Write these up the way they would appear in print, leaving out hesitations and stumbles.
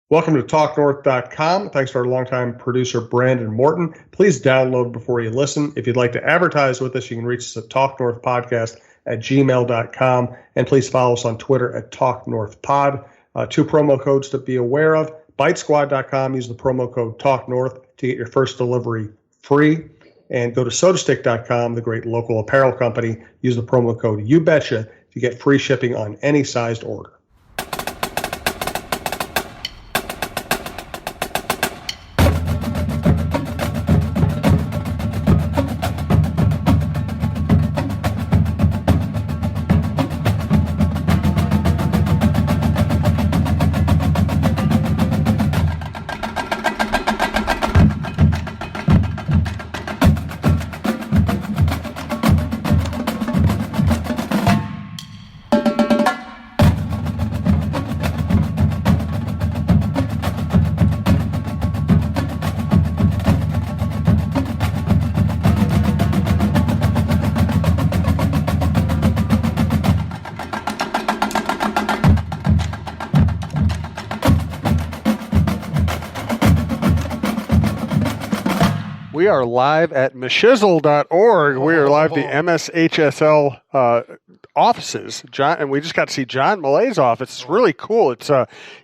Welcome to TalkNorth.com. Thanks to our longtime producer, Brandon Morton. Please download before you listen. If you'd like to advertise with us, you can reach us at talknorthpodcast@gmail.com. And please follow us on Twitter at TalkNorthPod. Two promo codes to be aware of. Bitesquad.com. Use the promo code TalkNorth to get your first delivery free. And go to SodaStick.com, the great local apparel company. Use the promo code YouBetcha to get free shipping on any sized order. We are live at mashizzle.org. We are live at the MSHSL offices. And we just got to see John Millea's office. It's really cool. It's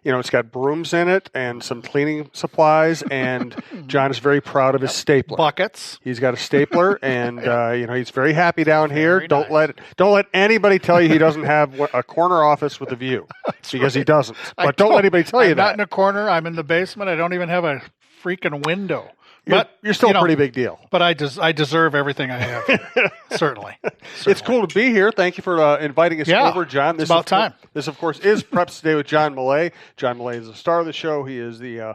it's got brooms in it and some cleaning supplies. And John is very proud of his stapler. Buckets. He's got a stapler, and he's very happy down here. Very Don't nice. let anybody tell you he doesn't have a corner office with a view, because he doesn't. But don't let anybody tell you I'm that. not in a corner. I'm in the basement. I don't even have a freaking window. You're still a pretty big deal. But I deserve everything I have. Certainly. It's cool to be here. Thank you for inviting us over, John. It's about time. This, of course, is Preps Today with John Millea. John Millea is the star of the show. He is the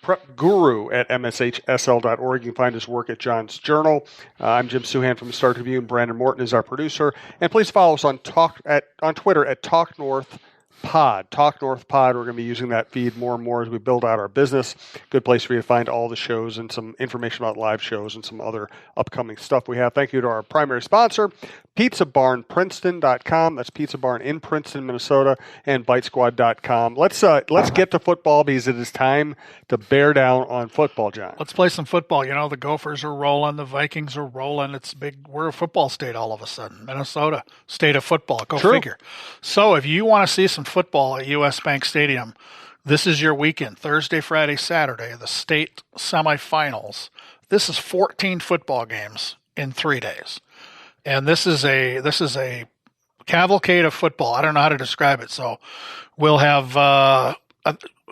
prep guru at mshsl.org. You can find his work at John's Journal. I'm Jim Suhan from the Star Tribune. Brandon Morton is our producer. And please follow us on Twitter at TalkNorth Pod. Talk North Pod. We're going to be using that feed more and more as we build out our business. Good place for you to find all the shows and some information about live shows and some other upcoming stuff we have. Thank you to our primary sponsor, PizzaBarnPrinceton.com. That's Pizza Barn in Princeton, Minnesota, and Bitesquad.com. Let's get to football, because it is time to bear down on football, John. Let's play some football. The Gophers are rolling. The Vikings are rolling. It's big. We're a football state all of a sudden. Minnesota, state of football. Go figure. So if you want to see some football at U.S. Bank Stadium, this is your weekend. Thursday, Friday, Saturday, the state semifinals. This is 14 football games in 3 days. And this is a cavalcade of football. I don't know how to describe it. So we'll have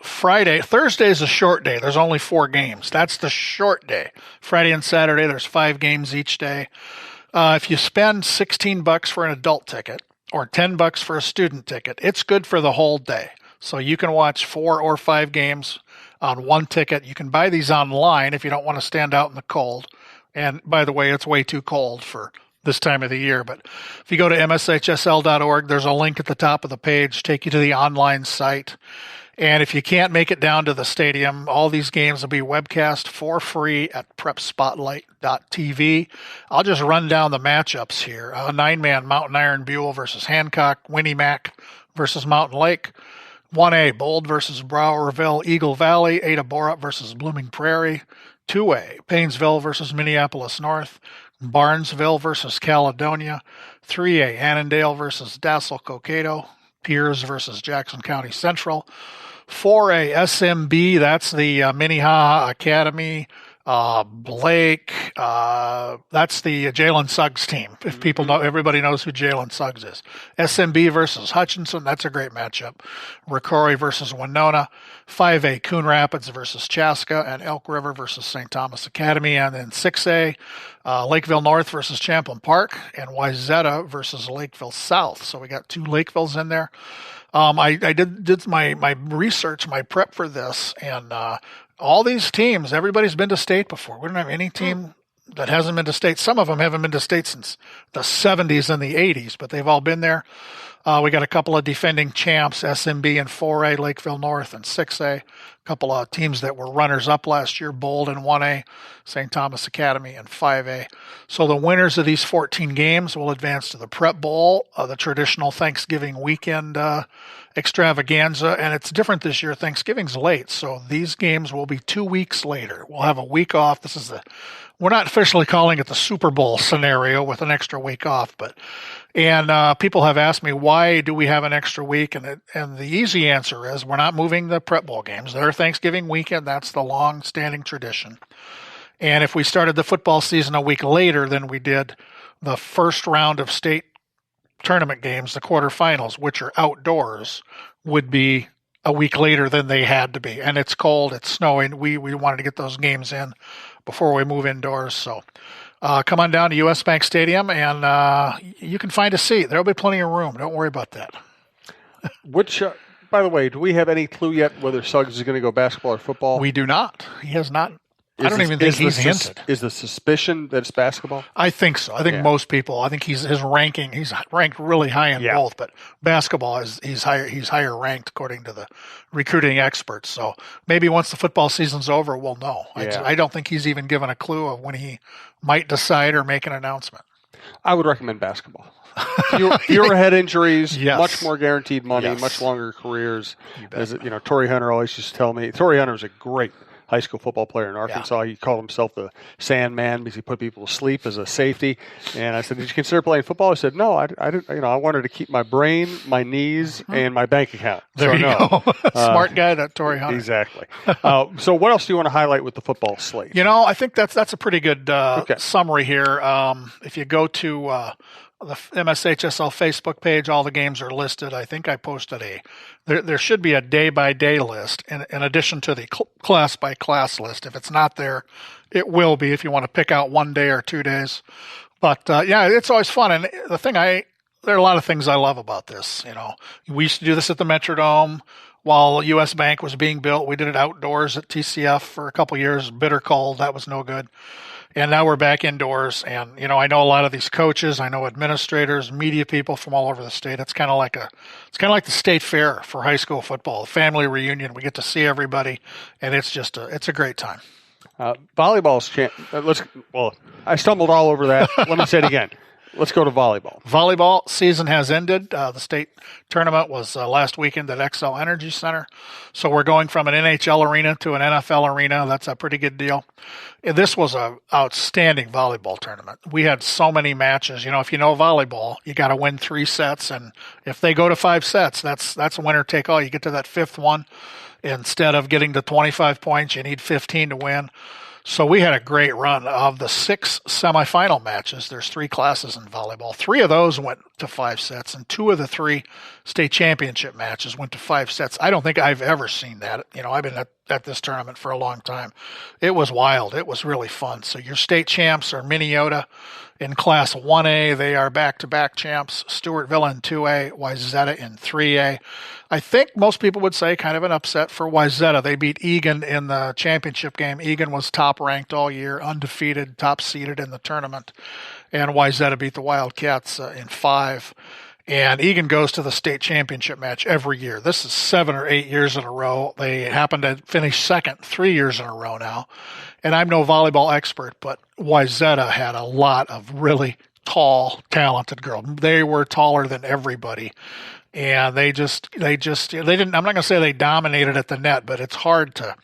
Thursday is a short day. There's only 4 games. That's the short day. Friday and Saturday, there's 5 games each day. If you spend $16 for an adult ticket or $10 for a student ticket, it's good for the whole day. So you can watch 4 or 5 games on one ticket. You can buy these online if you don't want to stand out in the cold. And by the way, it's way too cold for this time of the year. But if you go to mshsl.org, there's a link at the top of the page, take you to the online site. And if you can't make it down to the stadium, all these games will be webcast for free at prepspotlight.tv. I'll just run down the matchups here. A 9-man Mountain Iron Buell versus Hancock, Winnie Mac versus Mountain Lake. 1A, Bold versus Browerville, Eagle Valley, Ada Borup versus Blooming Prairie. 2A, Paynesville versus Minneapolis North. Barnesville versus Caledonia. 3A, Annandale versus Dassel Cokato. Pierce versus Jackson County Central. 4A, SMB, that's the Minnehaha Academy. Blake, that's the Jalen Suggs team. If people know, everybody knows who Jalen Suggs is. SMB versus Hutchinson, that's a great matchup. Ricori versus Winona. 5A, Coon Rapids versus Chaska, and Elk River versus St. Thomas Academy. And then 6A, Lakeville North versus Champlain Park, and Wayzata versus Lakeville South. So we got 2 Lakevilles in there. I did my research, my prep for this, and all these teams, everybody's been to state before. We don't have any team that hasn't been to state. Some of them haven't been to state since the 70s and the 80s, but they've all been there. We got a couple of defending champs, SMB and 4A, Lakeville North, and 6A. A couple of teams that were runners-up last year, Bold and 1A, St. Thomas Academy, and 5A. So the winners of these 14 games will advance to the Prep Bowl, the traditional Thanksgiving weekend extravaganza, and it's different this year. Thanksgiving's late, so these games will be 2 weeks later. We'll have a week off. We're not officially calling it the Super Bowl scenario with an extra week off, and people have asked me, why do we have an extra week? And the easy answer is we're not moving the prep bowl games. They're Thanksgiving weekend. That's the long-standing tradition. And if we started the football season a week later than we did the first round of state tournament games, the quarterfinals, which are outdoors, would be a week later than they had to be. And it's cold, it's snowing. We wanted to get those games in before we move indoors. So come on down to US Bank Stadium, and you can find a seat. There'll be plenty of room. Don't worry about that. Which, by the way, do we have any clue yet whether Suggs is going to go basketball or football? We do not. He has not. I don't even think he's hinted. Is the suspicion that it's basketball? I think so. I think most people. I think he's ranked really high in both, but basketball he's higher ranked according to the recruiting experts. So maybe once the football season's over, we'll know. I don't think he's even given a clue of when he might decide or make an announcement. I would recommend basketball. Fewer head injuries, yes. Much more guaranteed money, much longer careers. As Torrey Hunter always used to tell me. Torrey Hunter was a great high school football player in Arkansas. Yeah. He called himself the Sandman because he put people to sleep as a safety. And I said, "Did you consider playing football?" He said, "No, I didn't. I wanted to keep my brain, my knees, and my bank account." There you go. Smart guy, that Torrey Hunter. Exactly. So, what else do you want to highlight with the football slate? I think that's a pretty good summary here. If you go to the MSHSL Facebook page, all the games are listed. I think I posted there should be a day-by-day list in addition to the class-by-class list. If it's not there, it will be if you want to pick out 1 day or 2 days. But, it's always fun. And there are a lot of things I love about this. We used to do this at the Metrodome while US Bank was being built. We did it outdoors at TCF for a couple years, bitter cold. That was no good. And now we're back indoors, and I know a lot of these coaches, I know administrators, media people from all over the state. It's kind of like the state fair for high school football, a family reunion. We get to see everybody, and it's a great time. Volleyball's I stumbled all over that. Let me say it again. Let's go to volleyball. Volleyball season has ended. The state tournament was last weekend at XL Energy Center. So we're going from an NHL arena to an NFL arena. That's a pretty good deal. This was an outstanding volleyball tournament. We had so many matches. If you know volleyball, you got to win 3 sets. And if they go to 5 sets, that's a winner take all. You get to that 5th one. Instead of getting to 25 points, you need 15 to win. So we had a great run. Of the 6 semifinal matches, there's 3 classes in volleyball. 3 of those went to 5 sets, and 2 of the 3 state championship matches went to 5 sets. I don't think I've ever seen that. I've been at this tournament for a long time. It was wild. It was really fun. So your state champs are Minneota in Class 1A. They are back-to-back champs. Stewartville in 2A, Wayzata in 3A. I think most people would say kind of an upset for Wayzata. They beat Egan in the championship game. Egan was top-ranked all year, undefeated, top-seeded in the tournament. And Wayzata beat the Wildcats in 5. And Egan goes to the state championship match every year. This is 7 or 8 years in a row. They happen to finish second 3 years in a row now. And I'm no volleyball expert, but Wayzata had a lot of really tall, talented girls. They were taller than everybody. And they didn't, I'm not going to say they dominated at the net, but it's hard to,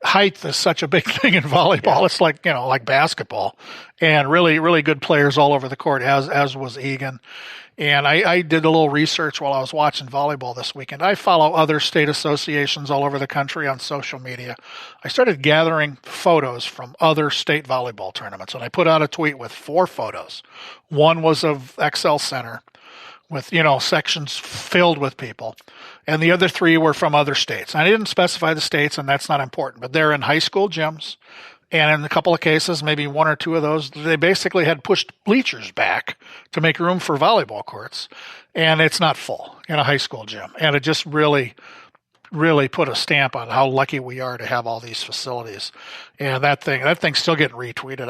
height is such a big thing in volleyball. Yeah. It's like basketball, and really, really good players all over the court, as was Egan. And I did a little research while I was watching volleyball this weekend. I follow other state associations all over the country on social media. I started gathering photos from other state volleyball tournaments, and I put out a tweet with 4 photos. One was of XL Center with, sections filled with people. And the other 3 were from other states. I didn't specify the states, and that's not important, but they're in high school gyms. And in a couple of cases, maybe 1 or 2 of those, they basically had pushed bleachers back to make room for volleyball courts. And it's not full in a high school gym. And it just really, really put a stamp on how lucky we are to have all these facilities. And that thing's still getting retweeted.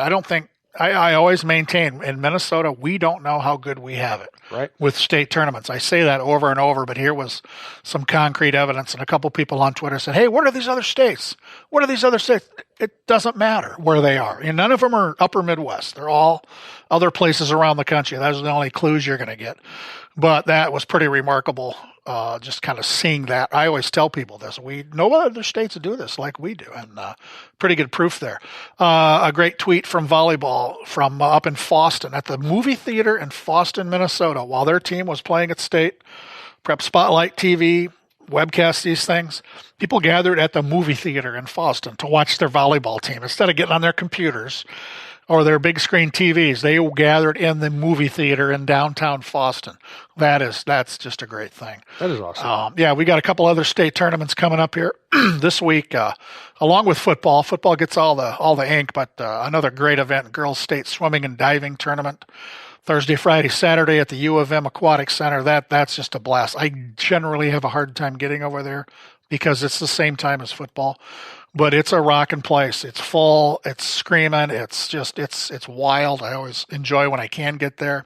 I always maintain in Minnesota, we don't know how good we have it with state tournaments. I say that over and over, but here was some concrete evidence, and a couple people on Twitter said, "Hey, what are these other states? What are these other states?" It doesn't matter where they are. And none of them are upper Midwest. They're all other places around the country. Those are the only clues you're going to get. But that was pretty remarkable just kind of seeing that. I always tell people this. No other states do this like we do, and pretty good proof there. A great tweet from volleyball from up in Foston at the movie theater in Foston, Minnesota, while their team was playing at state. Prep Spotlight TV, webcast these things. People gathered at the movie theater in Foston to watch their volleyball team. Instead of getting on their computers or their big screen TVs, they gathered in the movie theater in downtown Foston. That's just a great thing. That is awesome. We got a couple other state tournaments coming up here this week, along with football. Football gets all the ink, but another great event, girls state swimming and diving tournament. Thursday, Friday, Saturday at the U of M Aquatic Center. That's just a blast. I generally have a hard time getting over there because it's the same time as football, but it's a rocking place. It's full. It's screaming. It's wild. I always enjoy when I can get there.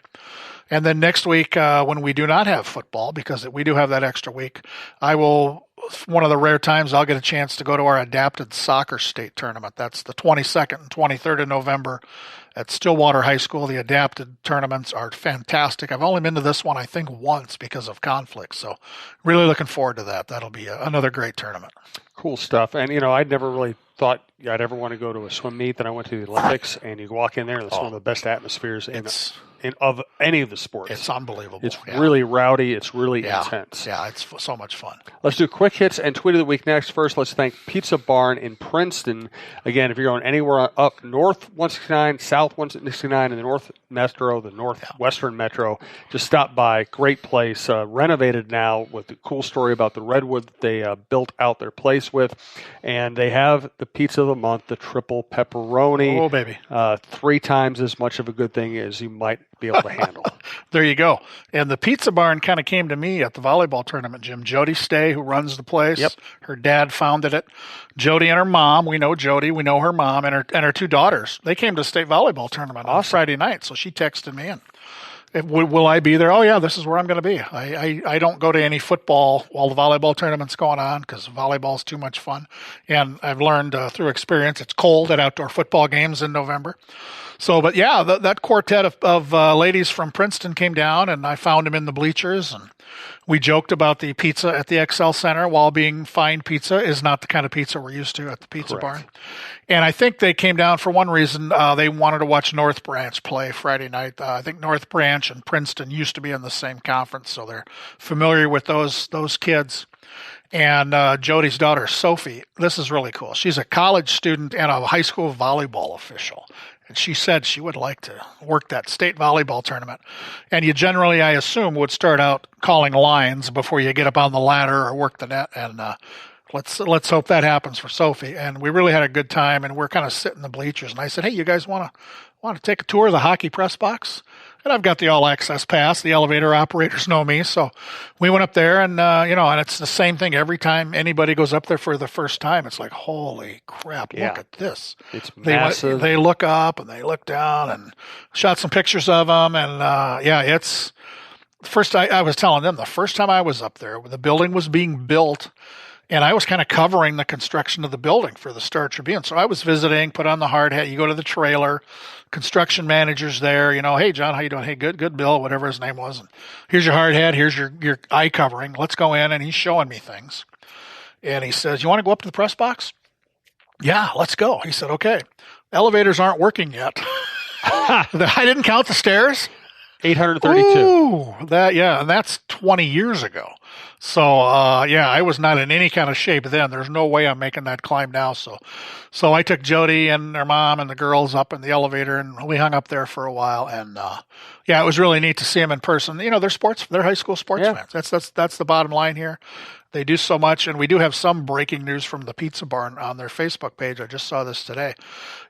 And then next week, when we do not have football, because we do have that extra week, one of the rare times I'll get a chance to go to our adapted soccer state tournament. That's the 22nd and 23rd of November at Stillwater High School. The adapted tournaments are fantastic. I've only been to this one, I think, once because of conflict. So really looking forward to that. That'll be another great tournament. Cool stuff. And, I'd never really thought I'd ever want to go to a swim meet. Then I went to the Olympics, and you walk in there, and it's one of the best atmospheres of any of the sports. It's unbelievable. It's really rowdy. It's really intense. Yeah, it's so much fun. Let's do quick hits and tweet of the week next. First, let's thank Pizza Barn in Princeton. Again, if you're going anywhere up north 169, south 169, and the north metro, the northwestern metro, just stop by. Great place. Renovated now with a cool story about the redwood that they built out their place with. And they have the pizza of the month, the triple pepperoni. Oh, baby. 3 times as much of a good thing as you might be able to handle. There you go. And the Pizza Barn kind of came to me at the volleyball tournament, Jim. Jody Stay, who runs the place. Yep. Her dad founded it. Jody and her mom, we know Jody, we know her mom, and her 2 daughters. They came to the state volleyball tournament on Friday night, so she texted me and will I be there? Oh, yeah, this is where I'm going to be. I don't go to any football while the volleyball tournament's going on because volleyball's too much fun. And I've learned through experience it's cold at outdoor football games in November. So, but yeah, that quartet of ladies from Princeton came down, and I found them in the bleachers, and we joked about the pizza at the XL Center. While being fine pizza is not the kind of pizza we're used to at the Pizza Barn. And I think they came down for one reason. They wanted to watch North Branch play Friday night. I think North Branch and Princeton used to be in the same conference, so they're familiar with those kids. And Jody's daughter, Sophie, this is really cool. She's a college student and a high school volleyball official. And she said she would like to work that state volleyball tournament. And you generally, I assume, would start out calling lines before you get up on the ladder or work the net. And let's hope that happens for Sophie. And we really had a good time, and we're kind of sitting in the bleachers. And I said, hey, you guys want to take a tour of the hockey press box? And I've got the all-access pass. The elevator operators know me. So we went up there, and, and it's the same thing every time anybody goes up there for the first time. It's like, holy crap, look at this. It's massive. They look up, and they look down, and shot some pictures of them. And, it's first I was telling them the first time I was up there, the building was being built, and I was kind of covering the construction of the building for the Star Tribune. So I was visiting, put on the hard hat. You go to the trailer, construction manager's there, hey, John, how you doing? Hey, good, Bill, whatever his name was. And here's your hard hat. Here's your eye covering. Let's go in. And he's showing me things. And he says, you want to go up to the press box? Yeah, let's go. He said, okay. Elevators aren't working yet. I didn't count the stairs. 832. Ooh, and that's 20 years ago. So, I was not in any kind of shape then. There's no way I'm making that climb now. So I took Jody and her mom and the girls up in the elevator, and we hung up there for a while. And, it was really neat to see them in person. They're they're high school sports fans. That's the bottom line here. They do so much, and we do have some breaking news from the Pizza Barn on their Facebook page. I just saw this today.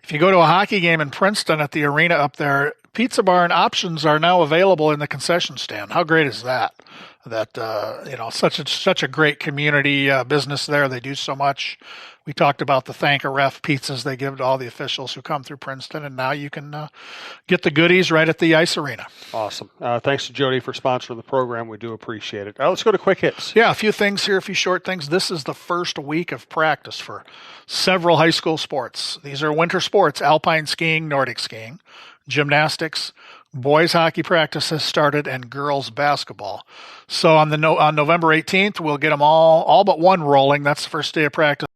If you go to a hockey game in Princeton at the arena up there, Pizza Barn options are now available in the concession stand. How great is that? Such a great community business there. They do so much. We talked about the Thank a Ref pizzas they give to all the officials who come through Princeton, and now you can get the goodies right at the ice arena. Awesome. Thanks to Jody for sponsoring the program. We do appreciate it. Let's go to quick hits. Yeah, a few things here, a few short things. This is the first week of practice for several high school sports. These are winter sports: alpine skiing, Nordic skiing, gymnastics, boys hockey practice has started and girls basketball. So on November 18th, we'll get them all but one rolling. That's the first day of practice.